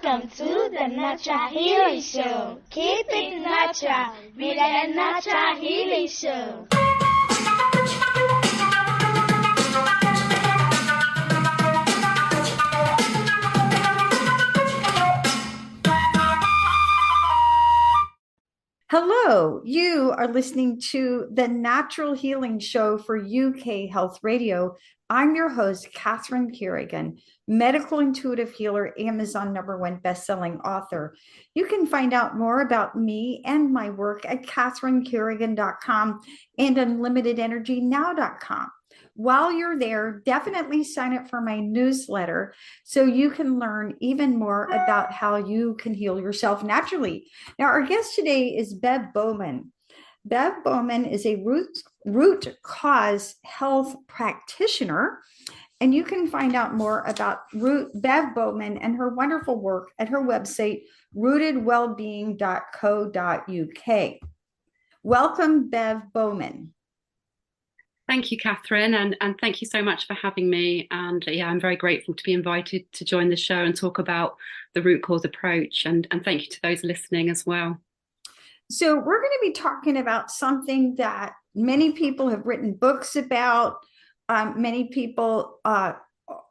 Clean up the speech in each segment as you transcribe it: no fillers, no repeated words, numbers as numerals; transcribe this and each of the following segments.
Welcome to the Natural Healing Show. Keep it natural with the Natural Healing Show. Hello, you are listening to the Natural Healing Show for UK Health Radio. I'm your host, Catherine Carrigan, medical intuitive healer, Amazon #1 bestselling author. You can find out more about me and my work at catherinecarrigan.com and unlimitedenergynow.com. While you're there, definitely sign up for my newsletter so you can learn even more about how you can heal yourself naturally. Now, our guest today is Bev Bowman. Bev Bowman is a root cause health practitioner, and you can find out more about Bev Bowman and her wonderful work at her website, rootedwellbeing.co.uk. Welcome, Bev Bowman. Thank you, Catherine, and thank you so much for having me. And I'm very grateful to be invited to join the show and talk about the root cause approach. And thank you to those listening as well. So we're going to be talking about something that many people have written books about. Many people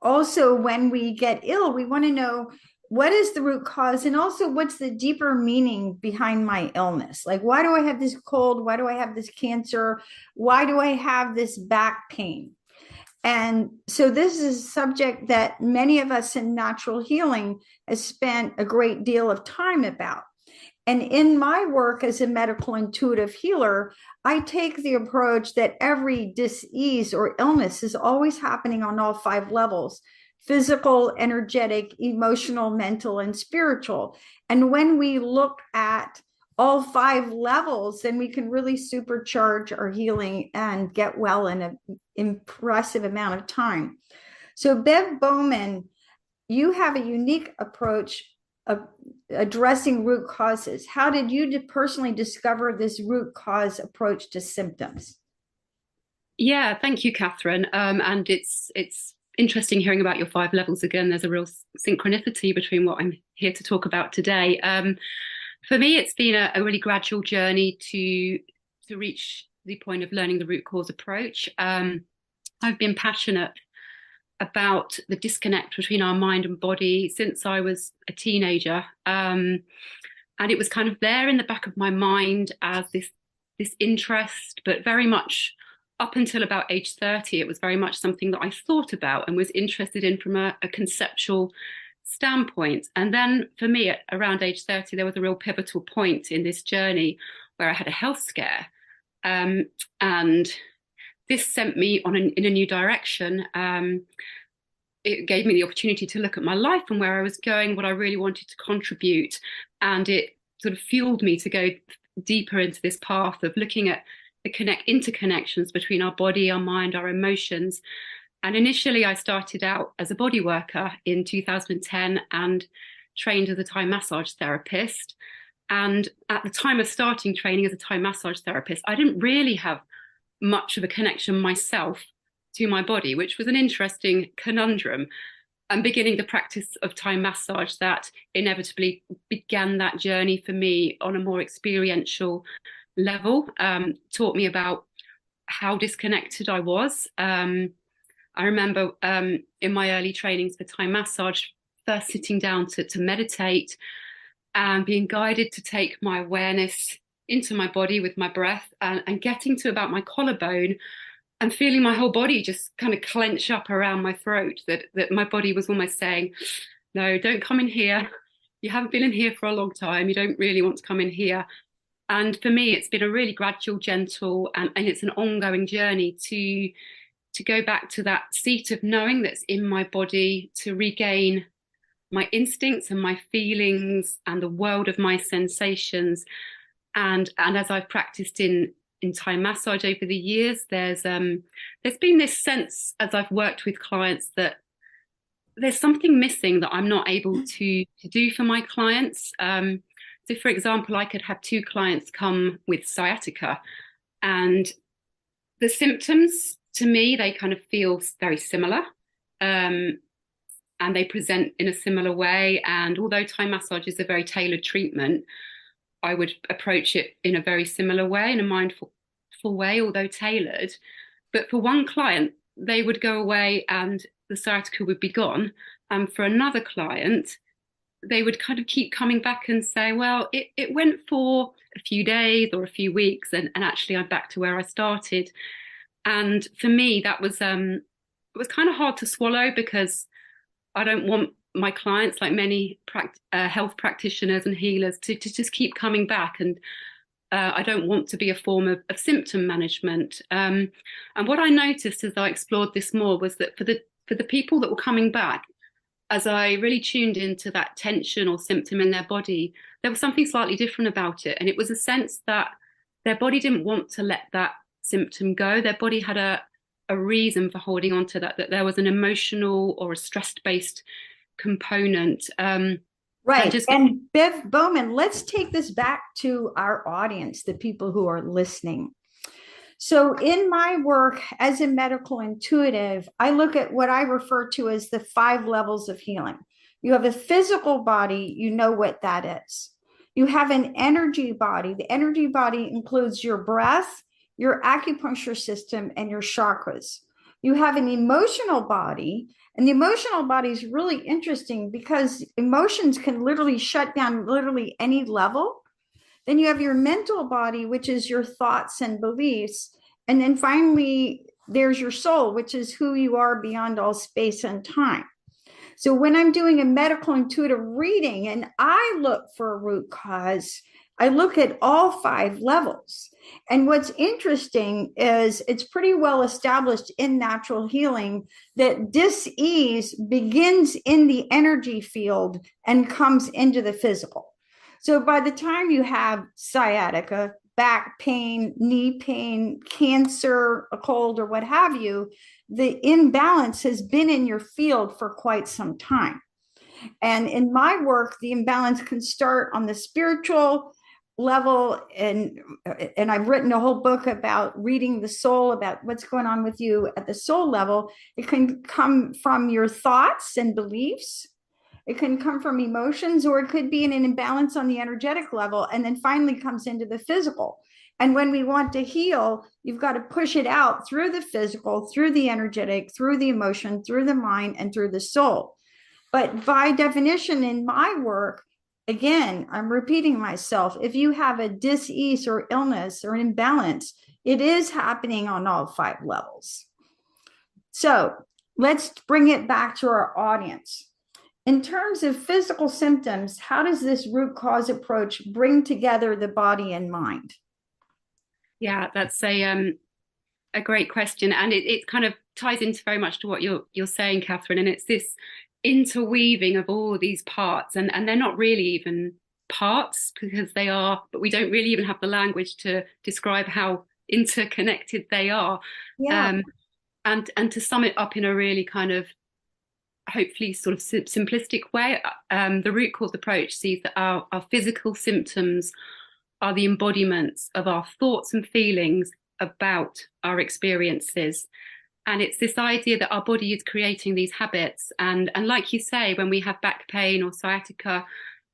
also, when we get ill, we want to know what is the root cause, and also what's the deeper meaning behind my illness? Like, why do I have this cold? Why do I have this cancer? Why do I have this back pain? And so this is a subject that many of us in natural healing have spent a great deal of time about. And in my work as a medical intuitive healer, I take the approach that every disease or illness is always happening on all 5 levels: physical, energetic, emotional, mental, and spiritual. And when we look at all 5 levels, then we can really supercharge our healing and get well in an impressive amount of time. So Bev Bowman, you have a unique approach of addressing root causes. How did you personally discover this root cause approach to symptoms? Yeah, thank you, Catherine. And it's interesting hearing about your 5 levels again. There's a real synchronicity between what I'm here to talk about today. For me, it's been a really gradual journey to reach the point of learning the root cause approach. I've been passionate about the disconnect between our mind and body since I was a teenager. And it was kind of there in the back of my mind as this interest, but very much up until about age 30, it was very much something that I thought about and was interested in from a conceptual standpoint. And then for me, at around age 30, there was a real pivotal point in this journey where I had a health scare. And this sent me in a new direction. It gave me the opportunity to look at my life and where I was going, what I really wanted to contribute. And it sort of fueled me to go deeper into this path of looking at the interconnections between our body, our mind, our emotions. And initially, I started out as a body worker in 2010 and trained as a Thai massage therapist. And at the time of starting training as a Thai massage therapist, I didn't really have much of a connection myself to my body, which was an interesting conundrum. And beginning the practice of Thai massage, that inevitably began that journey for me on a more experiential level, taught me about how disconnected I was. I remember in my early trainings for Thai massage, first sitting down to meditate and being guided to take my awareness into my body with my breath and getting to about my collarbone and feeling my whole body just kind of clench up around my throat, that my body was almost saying, no, don't come in here. You haven't been in here for a long time. You don't really want to come in here. And for me, it's been a really gradual, gentle, and it's an ongoing journey to go back to that seat of knowing that's in my body, to regain my instincts and my feelings and the world of my sensations. And as I've practiced in Thai massage over the years, there's been this sense as I've worked with clients that there's something missing that I'm not able to do for my clients. So, for example, I could have 2 clients come with sciatica, and the symptoms to me, they kind of feel very similar. and they present in a similar way. And although Thai massage is a very tailored treatment, I would approach it in a very similar way, in a mindful way, although tailored. But for one client, they would go away and the sciatica would be gone. And for another client, they would kind of keep coming back and say, well, it went for a few days or a few weeks, and actually I'm back to where I started. And for me, that was it was kind of hard to swallow, because I don't want my clients, like many health practitioners and healers, to just keep coming back. And I don't want to be a form of symptom management. And what I noticed as I explored this more was that for the people that were coming back, as I really tuned into that tension or symptom in their body, there was something slightly different about it. And it was a sense that their body didn't want to let that symptom go. Their body had a reason for holding on to that there was an emotional or a stress-based component. Right. And Bev Bowman, let's take this back to our audience, the people who are listening. So in my work as a medical intuitive, I look at what I refer to as the 5 levels of healing. You have a physical body, you know what that is. You have an energy body. The energy body includes your breath, your acupuncture system, and your chakras. You have an emotional body, and the emotional body is really interesting because emotions can literally shut down literally any level. Then you have your mental body, which is your thoughts and beliefs. And then finally, there's your soul, which is who you are beyond all space and time. So when I'm doing a medical intuitive reading and I look for a root cause, I look at all 5 levels. And what's interesting is it's pretty well established in natural healing that dis-ease begins in the energy field and comes into the physical. So by the time you have sciatica, back pain, knee pain, cancer, a cold, or what have you, the imbalance has been in your field for quite some time. And in my work, the imbalance can start on the spiritual level, and I've written a whole book about reading the soul, about what's going on with you at the soul level. It can come from your thoughts and beliefs. It can come from emotions, or it could be in an imbalance on the energetic level, and then finally comes into the physical. And when we want to heal, you've got to push it out through the physical, through the energetic, through the emotion, through the mind, and through the soul. But by definition, in my work, again, I'm repeating myself, if you have a dis-ease or illness or an imbalance, it is happening on all 5 levels. So let's bring it back to our audience. In terms of physical symptoms, how does this root cause approach bring together the body and mind? Yeah, that's a great question, and it kind of ties into very much to what you're saying, Catherine. And it's this interweaving of all these parts, and they're not really even parts, because they are, but we don't really even have the language to describe how interconnected they are. Yeah. And to sum it up in a really kind of hopefully sort of simplistic way, the root cause approach sees that our physical symptoms are the embodiments of our thoughts and feelings about our experiences. And it's this idea that our body is creating these habits. And like you say, when we have back pain or sciatica,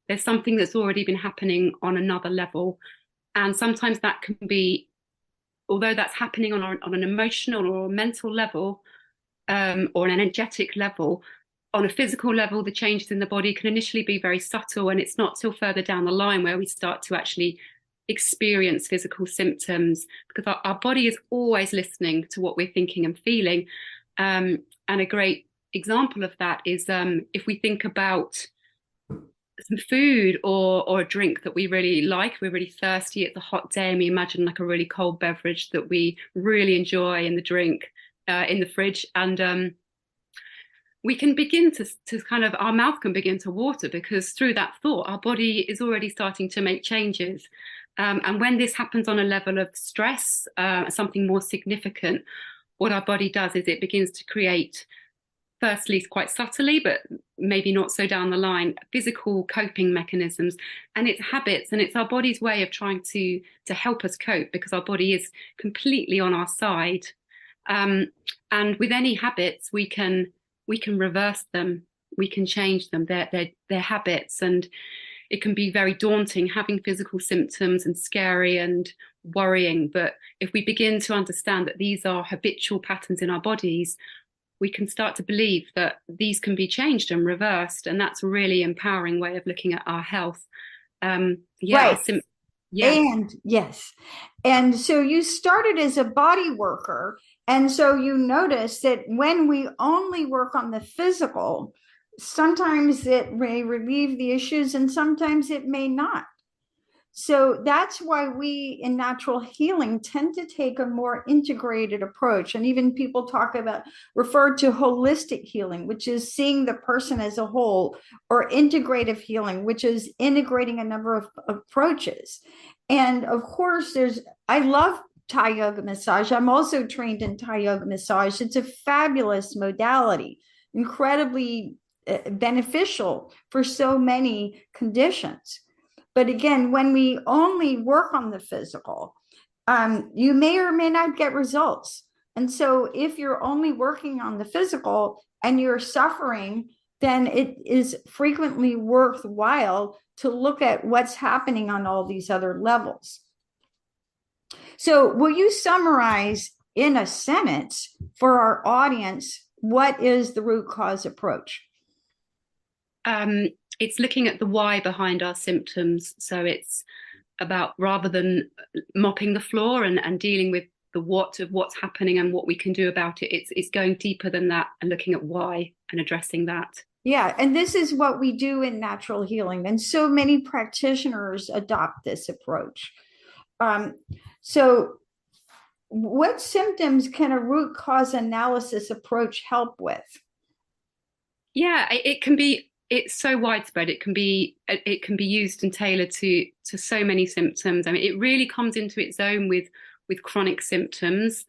there's something that's already been happening on another level. And sometimes that can be, although that's happening on an emotional or a mental level, or an energetic level, on a physical level, the changes in the body can initially be very subtle, and it's not till further down the line where we start to actually experience physical symptoms, because our body is always listening to what we're thinking and feeling. And a great example of that is if we think about some food or a drink that we really like, we're really thirsty, it's a hot day, and we imagine like a really cold beverage that we really enjoy in the drink in the fridge, and we can begin to kind of, our mouth can begin to water, because through that thought, our body is already starting to make changes. And when this happens on a level of stress, something more significant, what our body does is it begins to create, firstly, quite subtly, but maybe not so down the line, physical coping mechanisms. And it's habits, and it's our body's way of trying to help us cope, because our body is completely on our side. And with any habits, we can reverse them. we can change them, their habits. And it can be very daunting having physical symptoms and scary and worrying. But if we begin to understand that these are habitual patterns in our bodies, we can start to believe that these can be changed and reversed. And that's a really empowering way of looking at our health. Right. And yes. And so you started as a body worker. And so you notice that when we only work on the physical, sometimes it may relieve the issues and sometimes it may not. So that's why we in natural healing tend to take a more integrated approach. And even people refer to holistic healing, which is seeing the person as a whole, or integrative healing, which is integrating a number of approaches. And of course, I love Thai yoga massage. I'm also trained in Thai yoga massage. It's a fabulous modality, incredibly beneficial for so many conditions. But again, when we only work on the physical, you may or may not get results. And so if you're only working on the physical and you're suffering, then it is frequently worthwhile to look at what's happening on all these other levels. So will you summarize in a sentence for our audience, what is the root cause approach? It's looking at the why behind our symptoms. So it's about, rather than mopping the floor and dealing with the what of what's happening and what we can do about it, it's going deeper than that and looking at why and addressing that. Yeah, and this is what we do in natural healing. And so many practitioners adopt this approach. So what symptoms can a root cause analysis approach help with? Yeah, it can be. It's so widespread. It can be used and tailored to so many symptoms. I mean, it really comes into its own with chronic symptoms,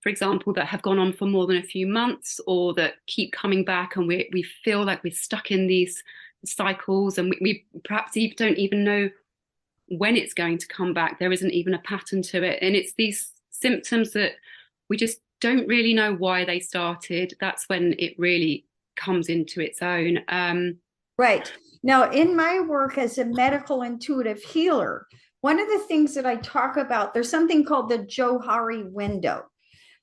for example, that have gone on for more than a few months or that keep coming back, and we feel like we're stuck in these cycles, and we perhaps don't even know when it's going to come back. There isn't even a pattern to it, and it's these symptoms that we just don't really know why they started. That's when it really comes into its own. Right. Now, in my work as a medical intuitive healer, one of the things that I talk about, there's something called the Johari window.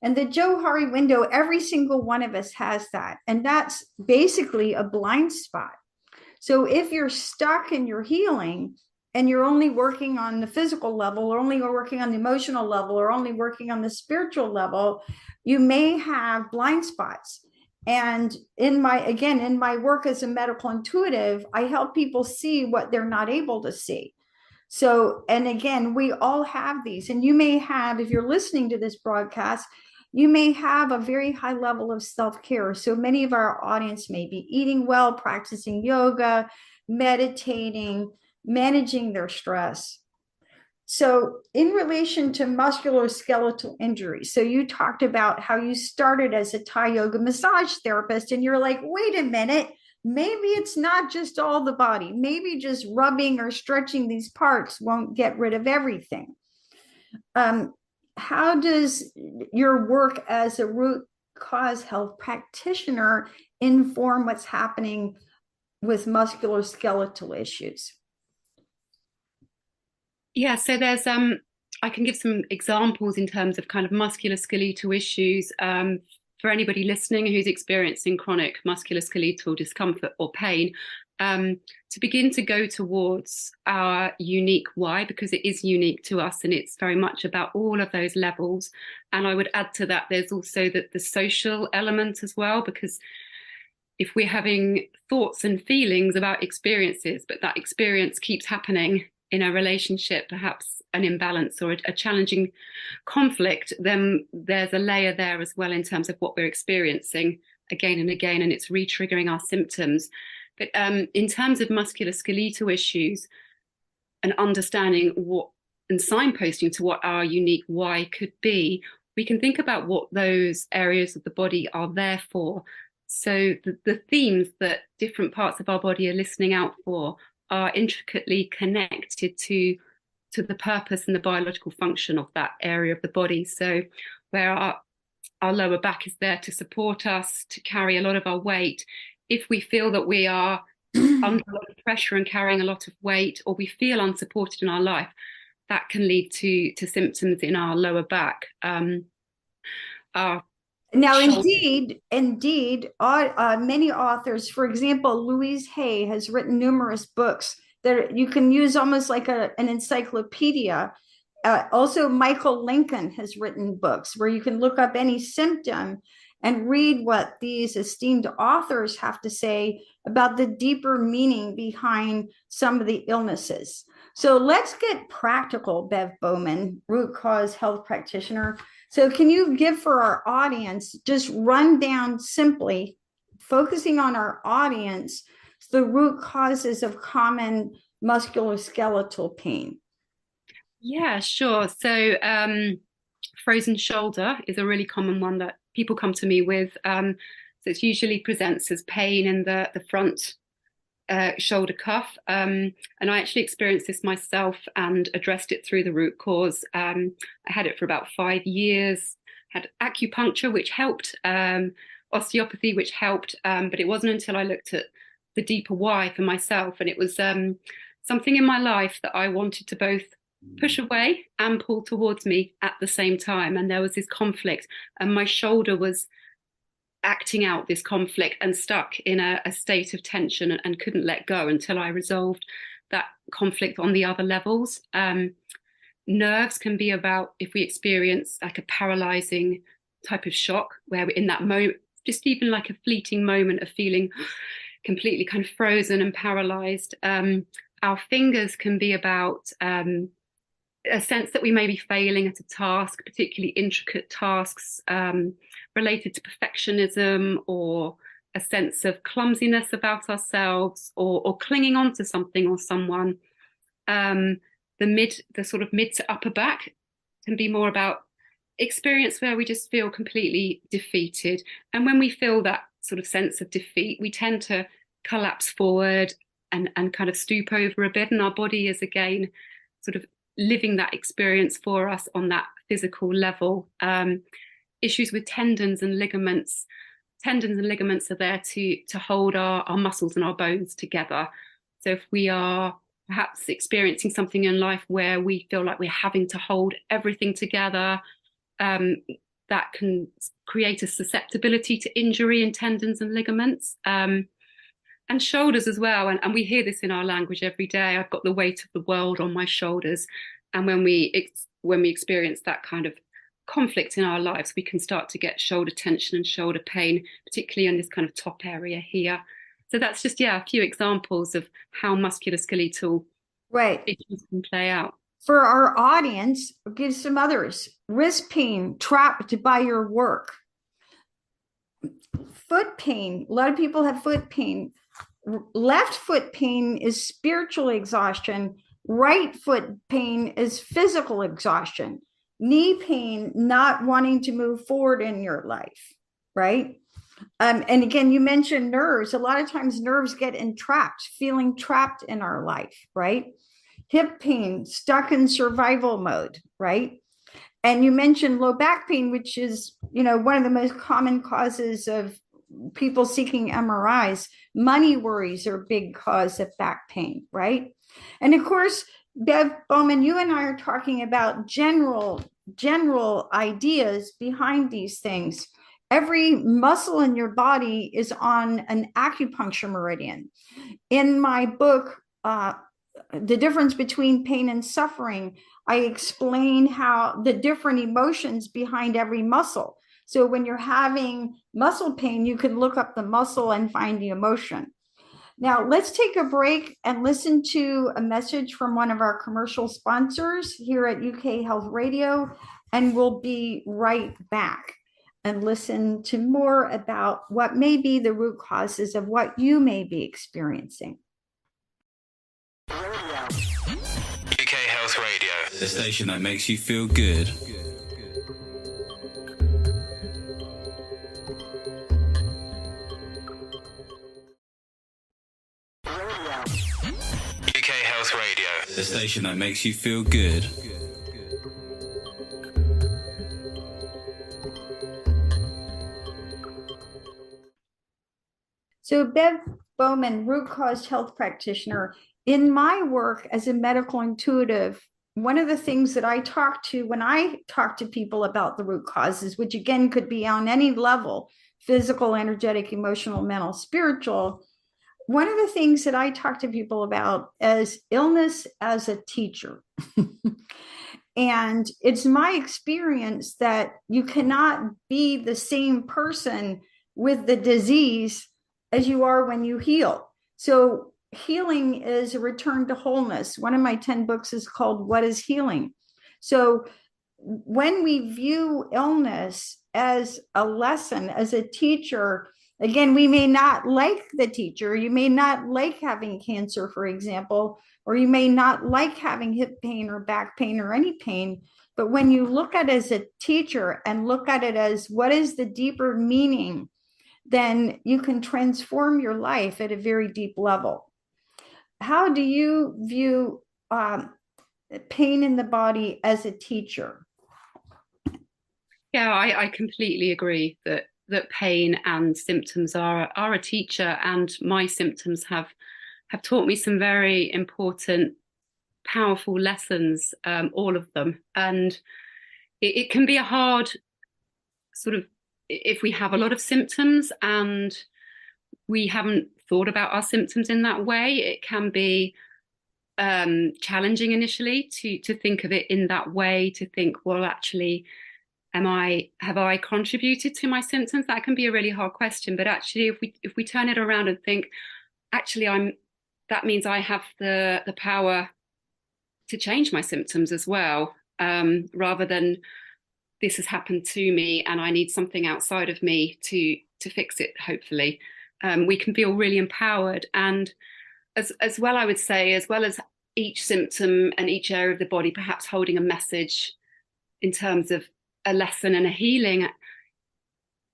And the Johari window, every single one of us has that. And that's basically a blind spot. So if you're stuck in your healing and you're only working on the physical level, or only working on the emotional level, or only working on the spiritual level, you may have blind spots. And in my work as a medical intuitive, I help people see what they're not able to see. So, and again, we all have these, and you may have, if you're listening to this broadcast, you may have a very high level of self-care. So many of our audience may be eating well, practicing yoga, meditating, managing their stress. So in relation to musculoskeletal injuries, so you talked about how you started as a Thai yoga massage therapist, and you're like, wait a minute, maybe it's not just all the body. Maybe just rubbing or stretching these parts won't get rid of everything. How does your work as a root cause health practitioner inform what's happening with musculoskeletal issues? Yeah, so there's I can give some examples in terms of kind of musculoskeletal issues for anybody listening who's experiencing chronic musculoskeletal discomfort or pain, to begin to go towards our unique why, because it is unique to us and it's very much about all of those levels. And I would add to that, there's also the social element as well, because if we're having thoughts and feelings about experiences, but that experience keeps happening in a relationship, perhaps an imbalance or a challenging conflict, then there's a layer there as well in terms of what we're experiencing again and again, and it's re-triggering our symptoms. But in terms of musculoskeletal issues and understanding what and signposting to what our unique why could be, we can think about what those areas of the body are there for. So the themes that different parts of our body are listening out for are intricately connected to the purpose and the biological function of that area of the body. So where our lower back is there to support us, to carry a lot of our weight. If we feel that we are under a lot of pressure and carrying a lot of weight, or we feel unsupported in our life, that can lead to symptoms in our lower back. Now, indeed, many authors, for example, Louise Hay has written numerous books that you can use almost like an encyclopedia. Also, Michael Lincoln has written books where you can look up any symptom and read what these esteemed authors have to say about the deeper meaning behind some of the illnesses. So let's get practical, Bev Bowman, root cause health practitioner. So can you give for our audience, just run down simply, focusing on our audience, the root causes of common musculoskeletal pain? Yeah, sure. So frozen shoulder is a really common one that people come to me with. So it usually presents as pain in the front shoulder cuff. And I actually experienced this myself and addressed it through the root cause. I had it for about 5 years, had acupuncture, which helped, osteopathy, which helped. But it wasn't until I looked at the deeper why for myself. And it was something in my life that I wanted to both push away and pull towards me at the same time. And there was this conflict, and my shoulder was acting out this conflict and stuck in a state of tension and couldn't let go until I resolved that conflict on the other levels. Nerves can be about if we experience like a paralyzing type of shock where we're in that moment, just even like a fleeting moment of feeling completely kind of frozen and paralyzed. Our fingers can be about a sense that we may be failing at a task, particularly intricate tasks related to perfectionism, or a sense of clumsiness about ourselves, or clinging on to something or someone. The sort of mid to upper back can be more about experience where we just feel completely defeated. And when we feel that sort of sense of defeat, we tend to collapse forward and kind of stoop over a bit, and our body is again sort of living that experience for us on that physical level. Issues with tendons and ligaments. Tendons and ligaments are there to hold our muscles and our bones together. So if we are perhaps experiencing something in life where we feel like we're having to hold everything together, that can create a susceptibility to injury in tendons and ligaments. And shoulders as well. And we hear this in our language every day. I've got the weight of the world on my shoulders. And when we experience that kind of conflict in our lives, we can start to get shoulder tension and shoulder pain, particularly in this kind of top area here. So that's just, a few examples of how musculoskeletal issues can play out. For our audience, give some others. Wrist pain, trapped by your work. Foot pain, a lot of people have foot pain. Left foot pain is spiritual exhaustion. Right foot pain is physical exhaustion. Knee pain, not wanting to move forward in your life, right? And again, you mentioned nerves. A lot of times nerves get entrapped, feeling trapped in our life, right? Hip pain, stuck in survival mode, right? And you mentioned low back pain, which is, one of the most common causes of people seeking MRIs. Money worries are a big cause of back pain, right? And of course, Bev Bowman, you and I are talking about general ideas behind these things. Every muscle in your body is on an acupuncture meridian. In my book, The Difference Between Pain and Suffering, I explain how the different emotions behind every muscle. So when you're having muscle pain, you can look up the muscle and find the emotion. Now, let's take a break and listen to a message from one of our commercial sponsors here at UK Health Radio, and we'll be right back and listen to more about what may be the root causes of what you may be experiencing. UK Health Radio, the station that makes you feel good. UK Health Radio, the station that makes you feel good. So Bev Bowman, root cause health practitioner. In my work as a medical intuitive, one of the things that I talk to when I talk to people about the root causes, which again could be on any level, physical, energetic, emotional, mental, spiritual, one of the things that I talk to people about is illness as a teacher. And it's my experience that you cannot be the same person with the disease as you are when you heal. So healing is a return to wholeness. One of my 10 books is called What is Healing? So when we view illness as a lesson, as a teacher, again, we may not like the teacher. You may not like having cancer, for example, or you may not like having hip pain or back pain or any pain. But when you look at it as a teacher and look at it as what is the deeper meaning, then you can transform your life at a very deep level. How do you view pain in the body as a teacher? Yeah, I completely agree that pain and symptoms are a teacher, and my symptoms have taught me some very important, powerful lessons, all of them. And it can be a hard sort of, if we have a lot of symptoms and we haven't thought about our symptoms in that way, it can be challenging initially to think of it in that way, to think, well, actually, have I contributed to my symptoms? That can be a really hard question. But actually, if we turn it around and think, actually, that means I have the power to change my symptoms as well, rather than this has happened to me and I need something outside of me to fix it. Hopefully, we can feel really empowered. And as well, I would say, as well as each symptom and each area of the body perhaps holding a message in terms of a lesson and a healing,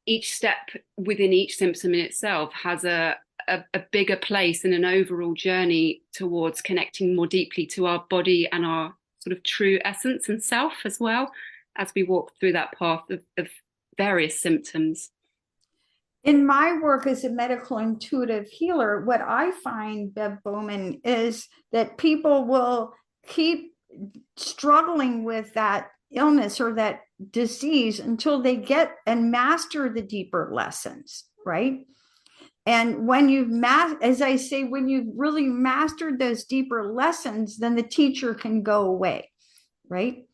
each step within each symptom in itself has a bigger place in an overall journey towards connecting more deeply to our body and our sort of true essence and self, as well as we walk through that path of various symptoms. In my work as a medical intuitive healer, what I find, Bev Bowman, is that people will keep struggling with that illness or that disease until they get and master the deeper lessons, right? And when you've as I say, when you've really mastered those deeper lessons, then the teacher can go away, right?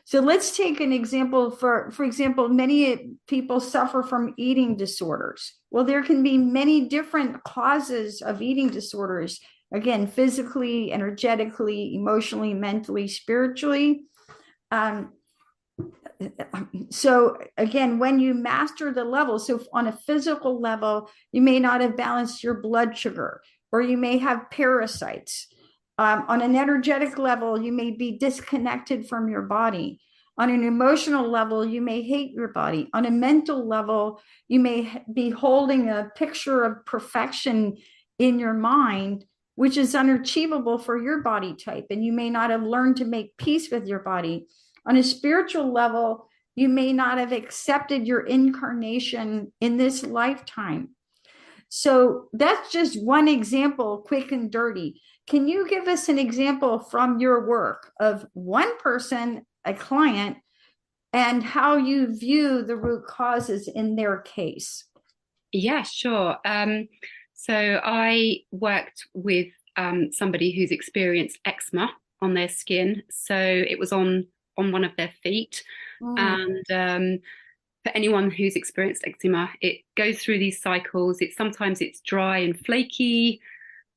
So let's take an example. For example, many people suffer from eating disorders. Well, there can be many different causes of eating disorders. Again, physically, energetically, emotionally, mentally, spiritually. So again, when you master the level, so on a physical level, you may not have balanced your blood sugar, or you may have parasites. On an energetic level, you may be disconnected from your body. On an emotional level, you may hate your body. On a mental level, you may be holding a picture of perfection in your mind, which is unachievable for your body type, and you may not have learned to make peace with your body. On a spiritual level, you may not have accepted your incarnation in this lifetime. So that's just one example, quick and dirty. Can you give us an example from your work of one person, a client, and how you view the root causes in their case? Yeah, sure. So I worked with somebody who's experienced eczema on their skin. So it was on one of their feet. And for anyone who's experienced eczema, it goes through these cycles. Sometimes it's dry and flaky,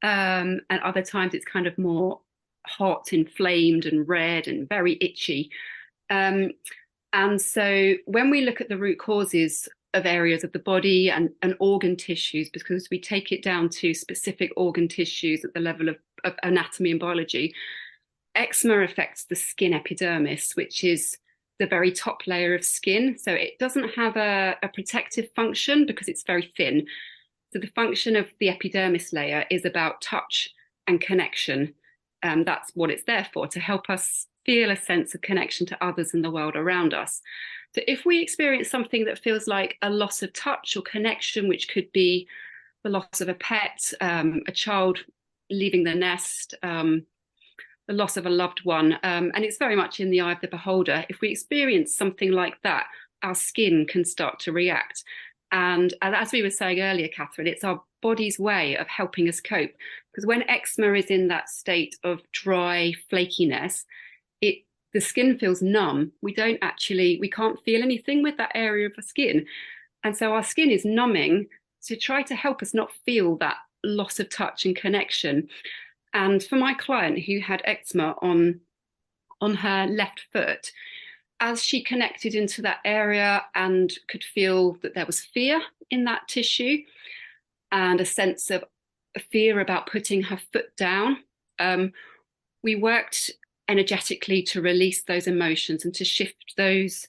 and other times it's kind of more hot, inflamed and red and very itchy. And so when we look at the root causes of areas of the body and organ tissues, because we take it down to specific organ tissues at the level of anatomy and biology, eczema affects the skin epidermis, which is the very top layer of skin. So it doesn't have a protective function because it's very thin. So the function of the epidermis layer is about touch and connection. That's what it's there for, to help us feel a sense of connection to others and the world around us. So if we experience something that feels like a loss of touch or connection, which could be the loss of a pet, a child leaving the nest, the loss of a loved one. And it's very much in the eye of the beholder. If we experience something like that, our skin can start to react. And as we were saying earlier, Catherine, it's our body's way of helping us cope. Because when eczema is in that state of dry flakiness, the skin feels numb. We can't feel anything with that area of the skin. And so our skin is numbing to try to help us not feel that loss of touch and connection. And for my client who had eczema on her left foot, as she connected into that area and could feel that there was fear in that tissue and a sense of fear about putting her foot down, we worked energetically to release those emotions and to shift those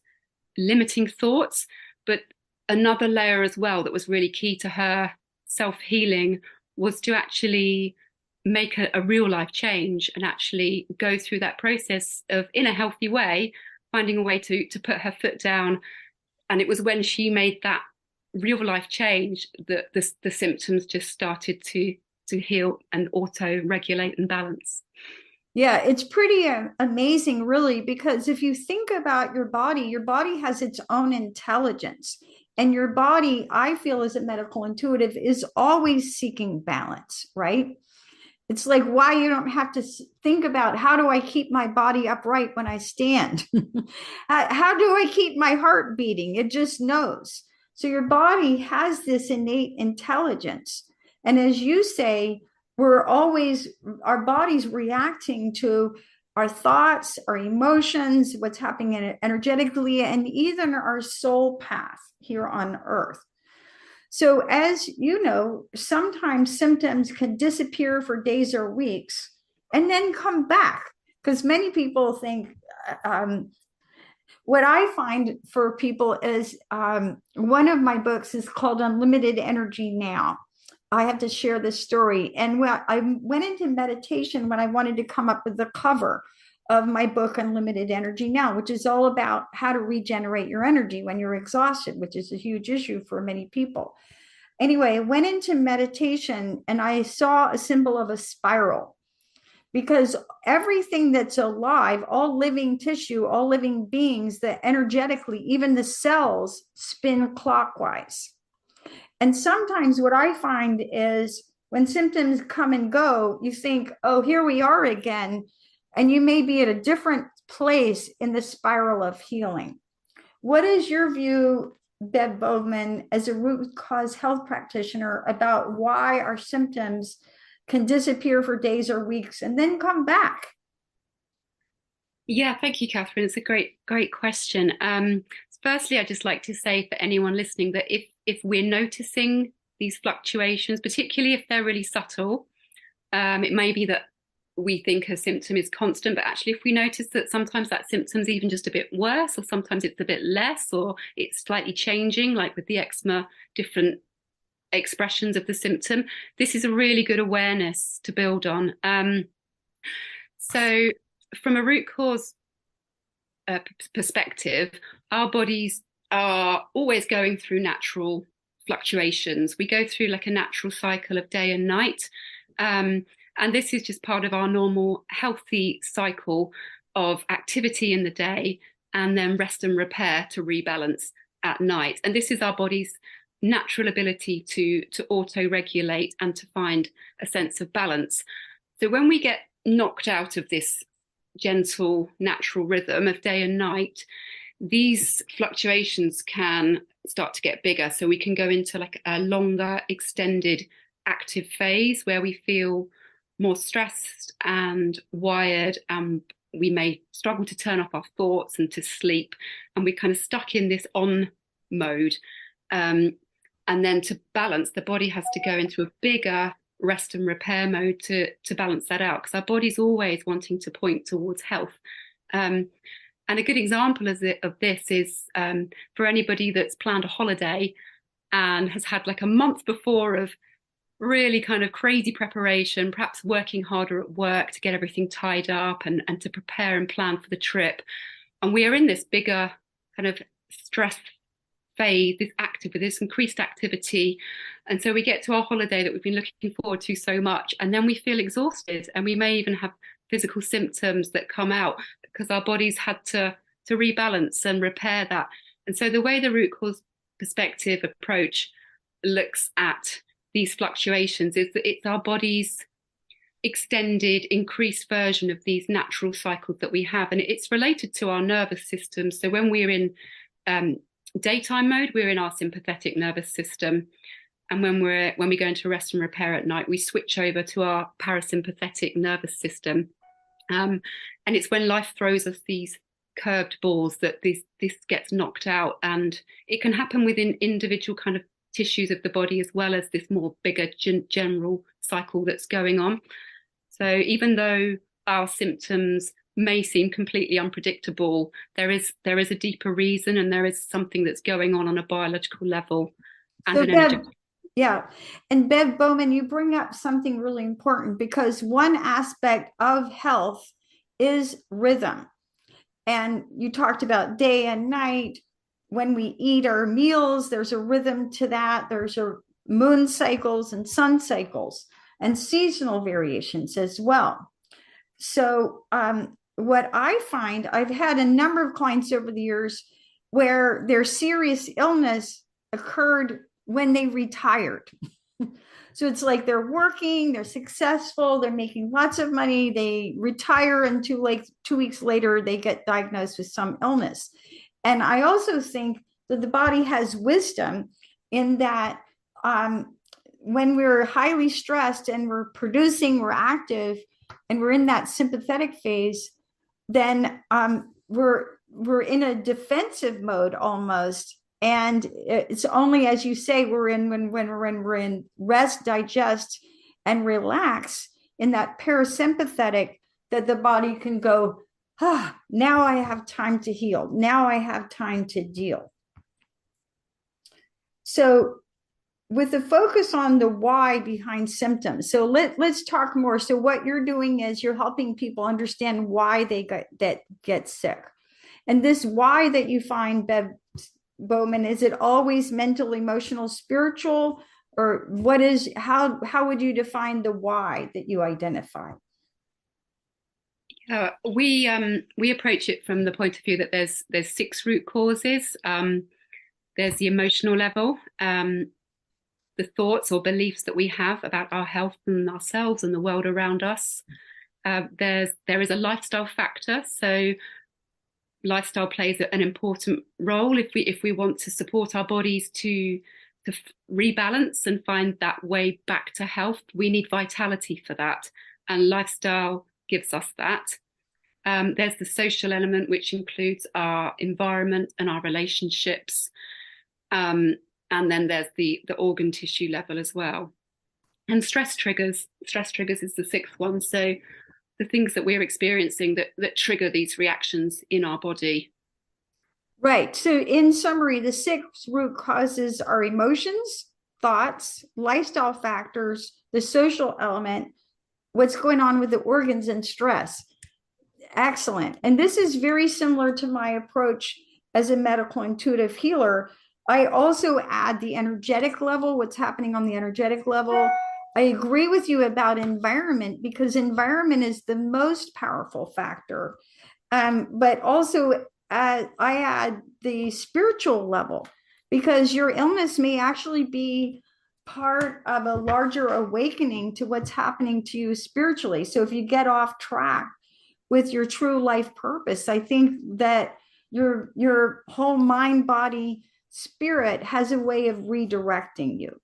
limiting thoughts. But another layer as well that was really key to her self-healing was to actually make a real life change and actually go through that process of, in a healthy way, finding a way to put her foot down. And it was when she made that real life change that the symptoms just started to heal and auto-regulate and balance. Yeah, it's pretty amazing, really, because if you think about your body has its own intelligence. And your body, I feel, as a medical intuitive, is always seeking balance, right? It's like why you don't have to think about how do I keep my body upright when I stand? How do I keep my heart beating? It just knows. So your body has this innate intelligence. And as you say, our body's reacting to our thoughts, our emotions, what's happening energetically, and even our soul path here on earth. So as you know, sometimes symptoms can disappear for days or weeks and then come back, because many people think, what I find for people is one of my books is called Unlimited Energy Now. I have to share this story. And when I went into meditation when I wanted to come up with the cover of my book, Unlimited Energy Now, which is all about how to regenerate your energy when you're exhausted, which is a huge issue for many people. Anyway, I went into meditation and I saw a symbol of a spiral, because everything that's alive, all living tissue, all living beings, that energetically, even the cells spin clockwise. And sometimes what I find is when symptoms come and go, you think, oh, here we are again. And you may be at a different place in the spiral of healing. What is your view, Bev Bowman, as a root cause health practitioner, about why our symptoms can disappear for days or weeks and then come back? Yeah, thank you, Catherine. It's a great question. Firstly, I'd just like to say for anyone listening that if we're noticing these fluctuations, particularly if they're really subtle, it may be that we think a symptom is constant, but actually if we notice that sometimes that symptom's even just a bit worse, or sometimes it's a bit less, or it's slightly changing, like with the eczema, different expressions of the symptom, this is a really good awareness to build on. So from a root cause perspective, our bodies are always going through natural fluctuations. We go through like a natural cycle of day and night. And this is just part of our normal healthy cycle of activity in the day and then rest and repair to rebalance at night. And this is our body's natural ability to auto-regulate and to find a sense of balance. So when we get knocked out of this gentle natural rhythm of day and night, these fluctuations can start to get bigger. So we can go into like a longer, extended active phase where we feel more stressed and wired, and we may struggle to turn off our thoughts and to sleep, and we're kind of stuck in this on mode. And then to balance, the body has to go into a bigger rest and repair mode to balance that out, because our body's always wanting to point towards health. And a good example of this is for anybody that's planned a holiday and has had like a month before of really kind of crazy preparation, perhaps working harder at work to get everything tied up and to prepare and plan for the trip. And we are in this bigger kind of stress phase, this increased activity. And so we get to our holiday that we've been looking forward to so much, and then we feel exhausted, and we may even have physical symptoms that come out because our bodies had to rebalance and repair that. And so the way the root cause perspective approach looks at these fluctuations is that it's our body's extended, increased version of these natural cycles that we have. And it's related to our nervous system. So when we're in daytime mode, we're in our sympathetic nervous system. And when we go into rest and repair at night, we switch over to our parasympathetic nervous system. And it's when life throws us these curved balls that this gets knocked out. And it can happen within individual kind of tissues of the body, as well as this more bigger general cycle that's going on. So even though our symptoms may seem completely unpredictable, there is a deeper reason, and there is something that's going on a biological level and an energy. Yeah. And Bev Bowman, you bring up something really important, because one aspect of health is rhythm. And you talked about day and night. When we eat our meals, there's a rhythm to that. There's a moon cycles and sun cycles and seasonal variations as well. So what I find, I've had a number of clients over the years where their serious illness occurred when they retired. So it's like they're working, they're successful, they're making lots of money, they retire, and 2 weeks later, they get diagnosed with some illness. And I also think that the body has wisdom in that when we're highly stressed and we're producing, we're active, and we're in that sympathetic phase, then we're in a defensive mode almost. And it's only, as you say, when we're in rest, digest, and relax in that parasympathetic, that the body can go, now I have time to heal. Now I have time to deal. So with the focus on the why behind symptoms. So let's talk more. So what you're doing is you're helping people understand why they get sick. And this why that you find, Bev Bowman, is it always mental, emotional, spiritual, or how would you define the why that you identify? We approach it from the point of view that there's 6 root causes. There's the emotional level, the thoughts or beliefs that we have about our health and ourselves and the world around us. There is a lifestyle factor. So lifestyle plays an important role if we want to support our bodies to rebalance and find that way back to health. We need vitality for that, and lifestyle gives us that. There's the social element, which includes our environment and our relationships, and then there's the organ tissue level as well. And stress triggers is the 6th one. So the things that we're experiencing that trigger these reactions in our body. Right. So in summary, the 6 root causes are emotions, thoughts, lifestyle factors, the social element, what's going on with the organs, and stress. Excellent. And this is very similar to my approach as a medical intuitive healer. I also add the energetic level, what's happening on the energetic level. I agree with you about environment, because environment is the most powerful factor. But also I add the spiritual level, because your illness may actually be part of a larger awakening to what's happening to you spiritually. So if you get off track with your true life purpose, I think that your whole mind, body, spirit has a way of redirecting you.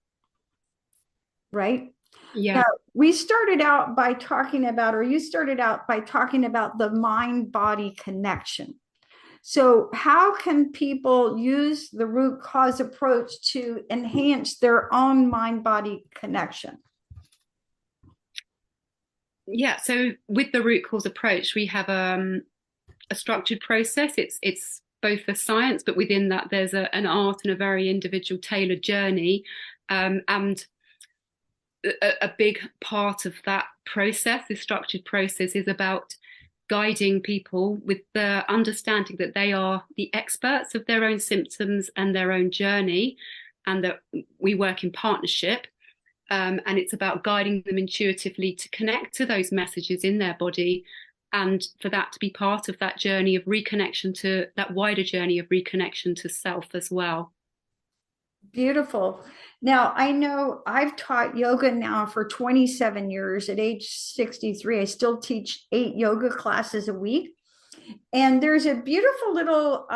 Right? Yeah. Now, you started out by talking about the mind-body connection. So how can people use the root cause approach to enhance their own mind-body connection? Yeah, so with the root cause approach, we have a structured process. It's both a science, but within that there's an art and a very individual tailored journey. And a big part of that process, the structured process, is about guiding people with the understanding that they are the experts of their own symptoms and their own journey, and that we work in partnership. And it's about guiding them intuitively to connect to those messages in their body, and for that to be part of that journey of reconnection, to that wider journey of reconnection to self as well. Beautiful. Now, I know I've taught yoga now for 27 years. At age 63, I still teach 8 yoga classes a week. And there's a beautiful little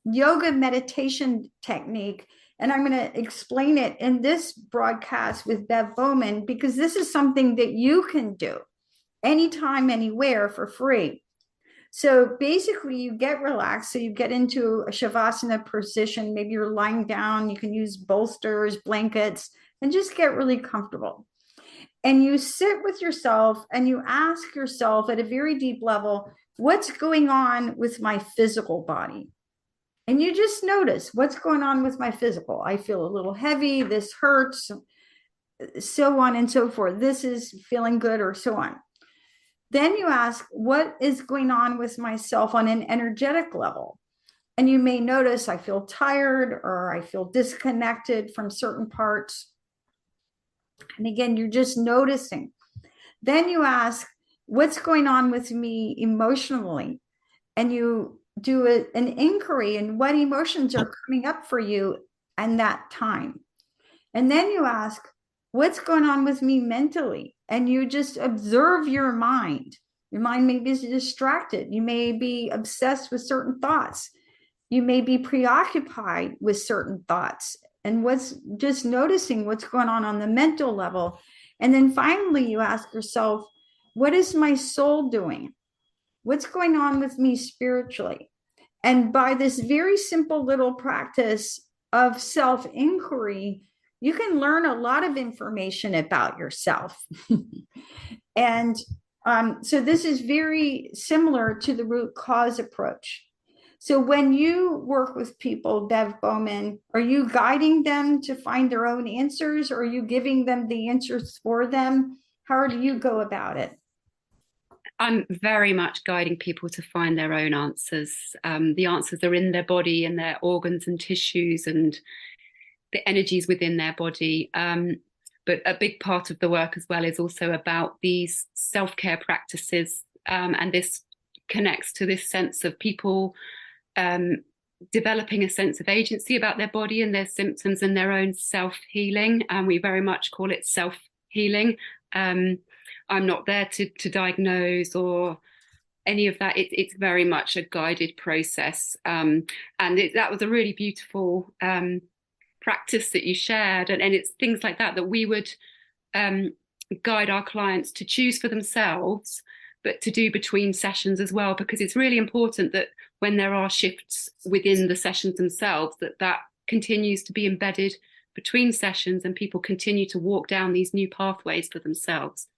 yoga meditation technique, and I'm going to explain it in this broadcast with Bev Bowman, because this is something that you can do anytime, anywhere for free. So basically you get relaxed. So you get into a Shavasana position. Maybe you're lying down. You can use bolsters, blankets, and just get really comfortable. And you sit with yourself and you ask yourself at a very deep level, what's going on with my physical body? And you just notice what's going on with my physical. I feel a little heavy. This hurts, so on and so forth. This is feeling good, or so on. Then you ask, what is going on with myself on an energetic level? And you may notice I feel tired, or I feel disconnected from certain parts. And again, you're just noticing. Then you ask, what's going on with me emotionally? And you do an inquiry in what emotions are coming up for you in that time. And then you ask, what's going on with me mentally? And you just observe your mind. Your mind may be distracted. You may be obsessed with certain thoughts. You may be preoccupied with certain thoughts. And just noticing what's going on the mental level. And then finally, you ask yourself, what is my soul doing? What's going on with me spiritually? And by this very simple little practice of self-inquiry, you can learn a lot of information about yourself. And so this is very similar to the root cause approach. So when you work with people, Bev Bowman, are you guiding them to find their own answers, or are you giving them the answers for them? How do you go about it? I'm very much guiding people to find their own answers. The answers are in their body and their organs and tissues and the energies within their body. But a big part of the work as well is also about these self-care practices. And this connects to this sense of people developing a sense of agency about their body and their symptoms and their own self-healing. And we very much call it self-healing. I'm not there to diagnose or any of that. It's very much a guided process. And that was a really beautiful practice that you shared. And it's things like that we would guide our clients to choose for themselves, but to do between sessions as well, because it's really important that when there are shifts within the sessions themselves, that continues to be embedded between sessions and people continue to walk down these new pathways for themselves.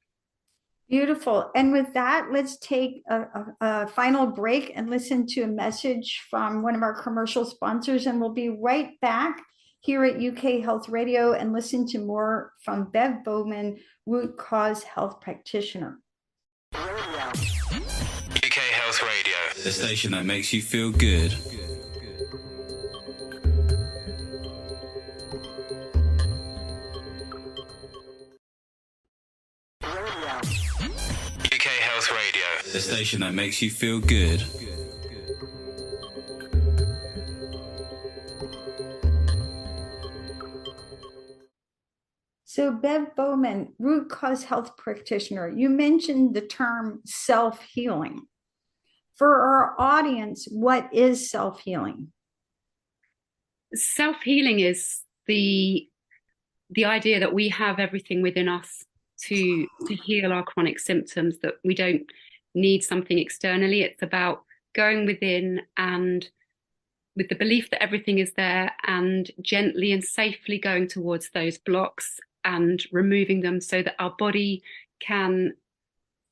Beautiful. And with that, let's take a final break and listen to a message from one of our commercial sponsors, and we'll be right back here at UK Health Radio and listen to more from Bev Bowman, root cause health practitioner. UK Health Radio, the station that makes you feel good. UK Health Radio, the station that makes you feel good. So Bev Bowman, root cause health practitioner, you mentioned the term self-healing. For our audience, what is self-healing? Self-healing is the idea that we have everything within us to heal our chronic symptoms, that we don't need something externally. It's about going within and with the belief that everything is there, and gently and safely going towards those blocks and removing them so that our body can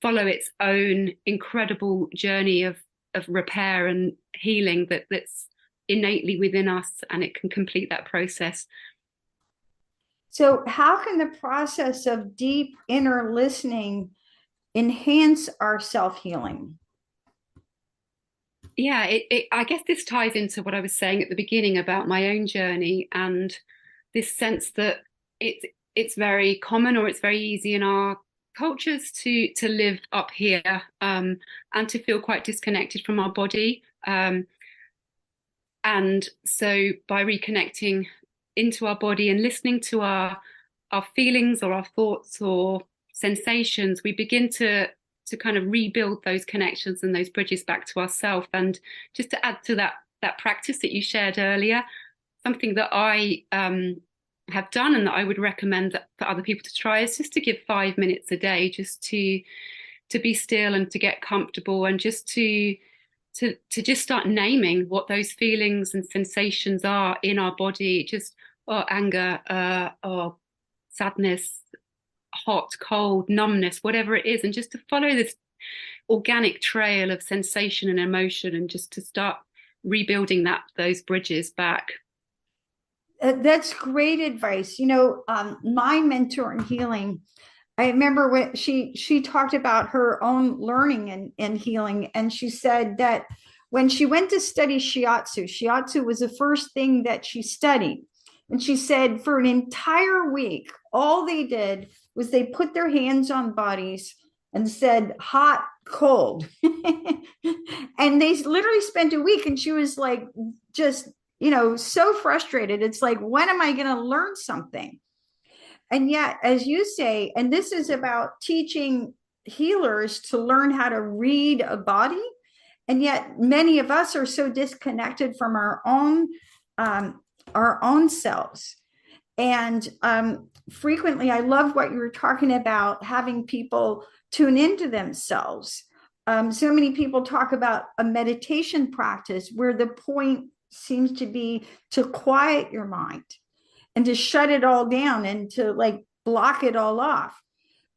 follow its own incredible journey of repair and healing that's innately within us, and it can complete that process. So how can the process of deep inner listening enhance our self-healing? Yeah, I guess this ties into what I was saying at the beginning about my own journey and this sense that it's very common, or it's very easy in our cultures to live up here, and to feel quite disconnected from our body. And so by reconnecting into our body and listening to our feelings or our thoughts or sensations, we begin to kind of rebuild those connections and those bridges back to ourselves. And just to add to that practice that you shared earlier, something that I have done and that I would recommend for other people to try is just to give 5 minutes a day, just to be still and to get comfortable, and just to just start naming what those feelings and sensations are in our body, just anger, or sadness, hot, cold, numbness, whatever it is, and just to follow this organic trail of sensation and emotion, and just to start rebuilding those bridges back. That's great advice. My mentor in healing, I remember when she talked about her own learning and healing, and she said that when she went to study shiatsu was the first thing that she studied. And she said for an entire week, all they did was they put their hands on bodies and said hot, cold. And they literally spent a week, and she was like, just, so frustrated. It's like, when am I going to learn something? And yet, as you say, and this is about teaching healers to learn how to read a body. And yet many of us are so disconnected from our own selves. And frequently, I love what you were talking about, having people tune into themselves. So many people talk about a meditation practice where the point seems to be to quiet your mind and to shut it all down and to like block it all off.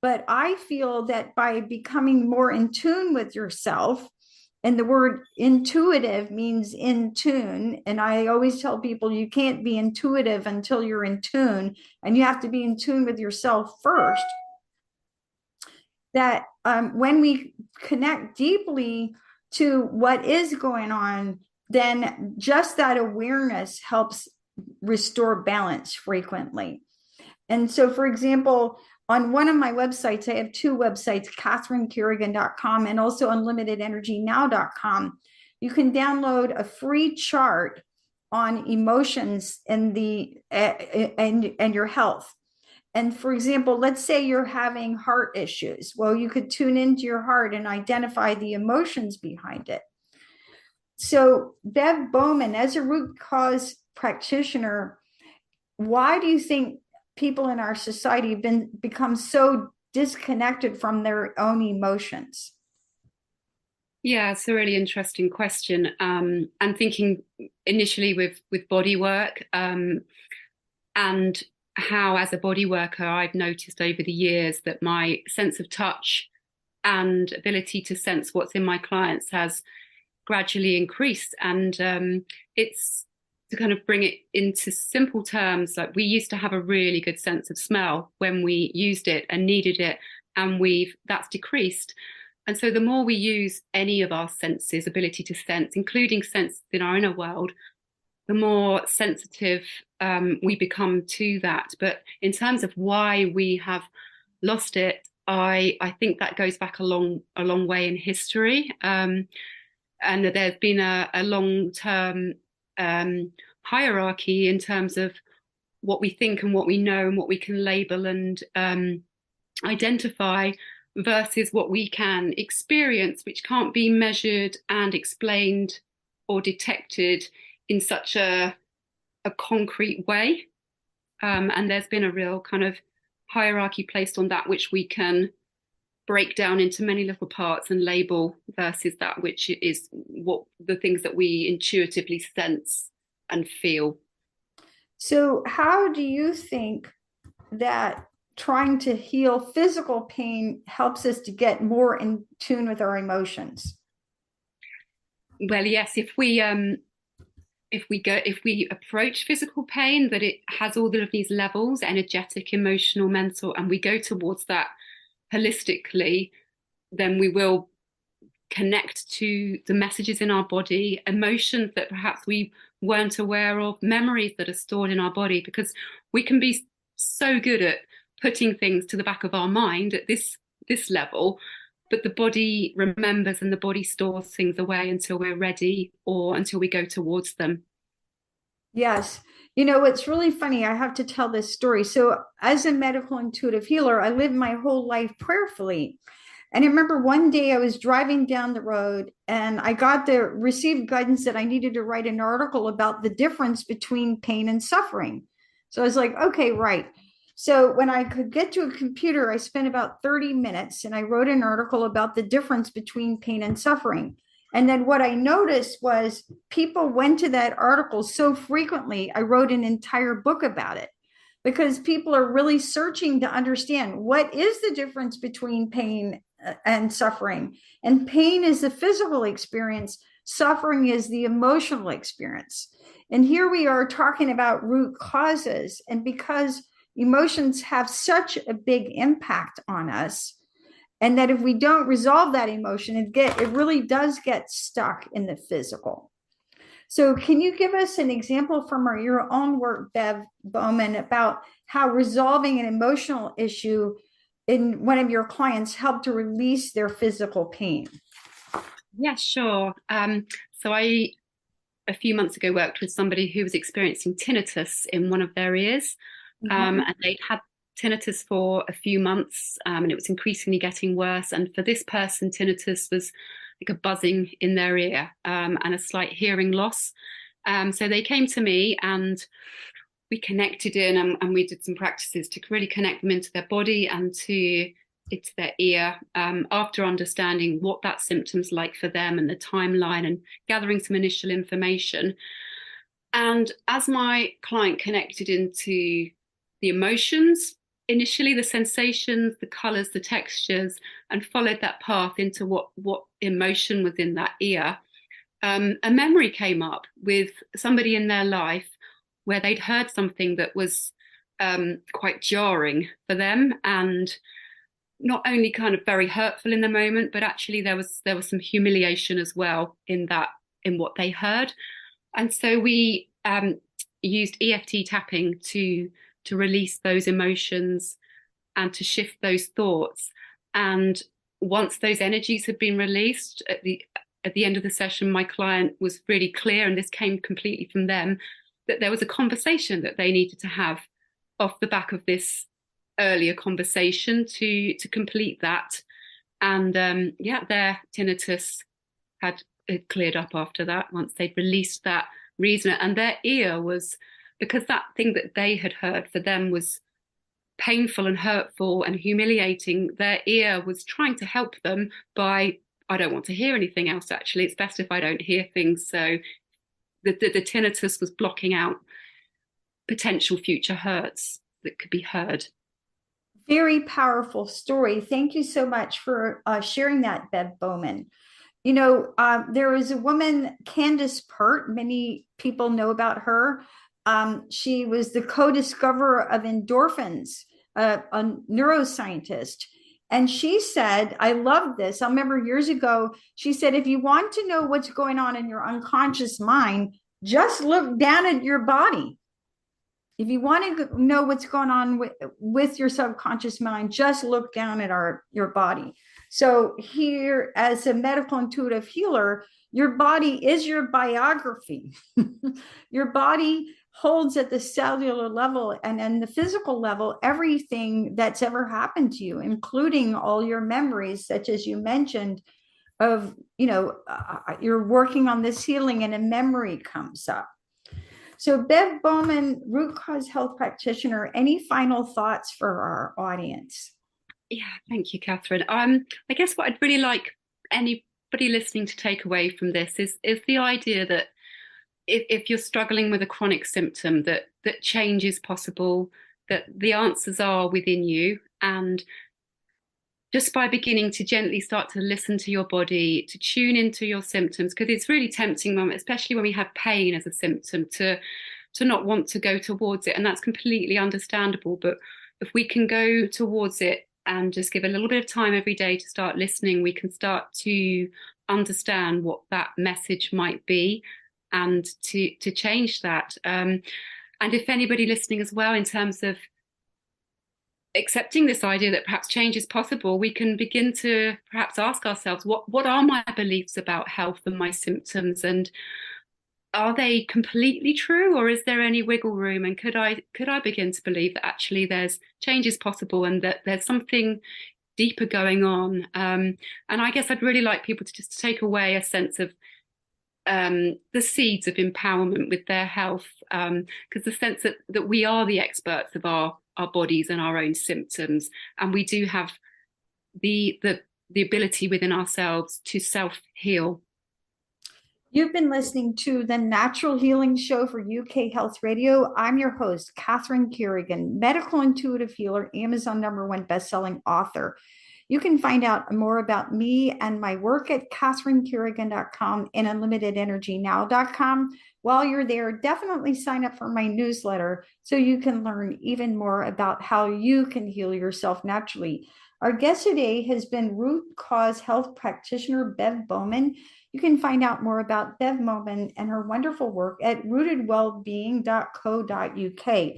But I feel that by becoming more in tune with yourself, and the word intuitive means in tune. And I always tell people you can't be intuitive until you're in tune, and you have to be in tune with yourself first. That when we connect deeply to what is going on, then just that awareness helps restore balance frequently. And so, for example, on one of my websites, I have two websites, catherinecarrigan.com and also unlimitedenergynow.com. You can download a free chart on emotions and your health. And for example, let's say you're having heart issues. Well, you could tune into your heart and identify the emotions behind it. So, Bev Bowman, as a root cause practitioner, why do you think people in our society have become so disconnected from their own emotions? Yeah, it's a really interesting question. And thinking initially with body work, and how, as a body worker, I've noticed over the years that my sense of touch and ability to sense what's in my clients has gradually increased. And it's, to kind of bring it into simple terms, like we used to have a really good sense of smell when we used it and needed it, and that's decreased. And so the more we use any of our senses, ability to sense, including sense in our inner world, the more sensitive we become to that. But in terms of why we have lost it, I think that goes back a long way in history, and that there's been a long-term hierarchy in terms of what we think and what we know and what we can label and identify, versus what we can experience, which can't be measured and explained or detected in such a concrete way. And there's been a real kind of hierarchy placed on that which we can break down into many little parts and label, versus that which is what the things that we intuitively sense and feel. So how do you think that trying to heal physical pain helps us to get more in tune with our emotions? Well, yes, if we approach physical pain, that it has all of these levels, energetic, emotional, mental, and we go towards that holistically, then we will connect to the messages in our body, emotions that perhaps we weren't aware of, memories that are stored in our body, because we can be so good at putting things to the back of our mind at this level, but the body remembers and the body stores things away until we're ready or until we go towards them. Yes. You know, it's really funny. I have to tell this story. So, as a medical intuitive healer, I lived my whole life prayerfully. And I remember one day I was driving down the road and I received guidance that I needed to write an article about the difference between pain and suffering. So I was like, okay, right. So when I could get to a computer, I spent about 30 minutes and I wrote an article about the difference between pain and suffering. And then what I noticed was people went to that article so frequently, I wrote an entire book about it, because people are really searching to understand what is the difference between pain and suffering. And pain is the physical experience, suffering is the emotional experience. And here we are talking about root causes. And because emotions have such a big impact on us, and that if we don't resolve that emotion, it really does get stuck in the physical. So can you give us an example from your own work, Bev Bowman, about how resolving an emotional issue in one of your clients helped to release their physical pain? Yeah, sure. So I, a few months ago, worked with somebody who was experiencing tinnitus in one of their ears. And they'd had tinnitus for a few months, and it was increasingly getting worse. And for this person, tinnitus was like a buzzing in their ear, and a slight hearing loss. So they came to me and we connected in, and we did some practices to really connect them into their body and into their ear, after understanding what that symptom's like for them and the timeline and gathering some initial information. And as my client connected into the emotions, initially the sensations, the colors, the textures, and followed that path into what emotion was in that ear, a memory came up with somebody in their life where they'd heard something that was quite jarring for them, and not only kind of very hurtful in the moment, but actually there was some humiliation as well in what they heard. And so we used EFT tapping to release those emotions and to shift those thoughts. And once those energies had been released at the end of the session, my client was really clear, and this came completely from them, that there was a conversation that they needed to have off the back of this earlier conversation to complete that. And their tinnitus had cleared up after that once they'd released that reason. And their ear was, because that thing that they had heard for them was painful and hurtful and humiliating, their ear was trying to help them by, I don't want to hear anything else, actually. It's best if I don't hear things. So the tinnitus was blocking out potential future hurts that could be heard. Very powerful story. Thank you so much for sharing that, Bev Bowman. You know, there is a woman, Candace Pert, many people know about her. She was the co-discoverer of endorphins, a neuroscientist. And she said, I love this. I remember years ago, she said, if you want to know what's going on in your unconscious mind, just look down at your body. If you want to know what's going on with your subconscious mind, just look down at your body. So here, as a medical intuitive healer, your body is your biography. Your body holds at the cellular level and then the physical level everything that's ever happened to you, including all your memories, such as you mentioned of, you're working on this healing and a memory comes up. So Bev Bowman, root cause health practitioner, any final thoughts for our audience? Yeah, thank you, Catherine. I guess what I'd really like anybody listening to take away from this is the idea that if you're struggling with a chronic symptom, that change is possible, that the answers are within you, and just by beginning to gently start to listen to your body, to tune into your symptoms, because it's really tempting, especially when we have pain as a symptom, to not want to go towards it. And that's completely understandable. But if we can go towards it and just give a little bit of time every day to start listening, we can start to understand what that message might be and to change that. And if anybody listening as well, in terms of accepting this idea that perhaps change is possible, we can begin to perhaps ask ourselves, what are my beliefs about health and my symptoms, and are they completely true, or is there any wiggle room? And could I begin to believe that actually there's change is possible and that there's something deeper going on? And I guess I'd really like people to just take away a sense of the seeds of empowerment with their health, because the sense that we are the experts of our bodies and our own symptoms, and we do have the ability within ourselves to self-heal. You've been listening to the Natural Healing Show for UK Health Radio. I'm your host, Catherine Carrigan, medical intuitive healer, Amazon #1 bestselling author. You can find out more about me and my work at catherinecarrigan.com and unlimitedenergynow.com. While you're there, definitely sign up for my newsletter so you can learn even more about how you can heal yourself naturally. Our guest today has been root cause health practitioner Bev Bowman. You can find out more about Bev Bowman and her wonderful work at rootedwellbeing.co.uk.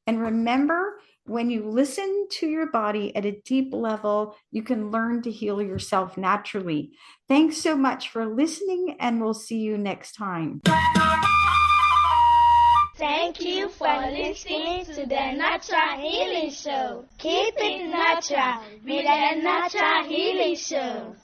And remember, when you listen to your body at a deep level, you can learn to heal yourself naturally. Thanks so much for listening, and we'll see you next time. Thank you for listening to the Natural Healing Show. Keep it natural with the Natural Healing Show.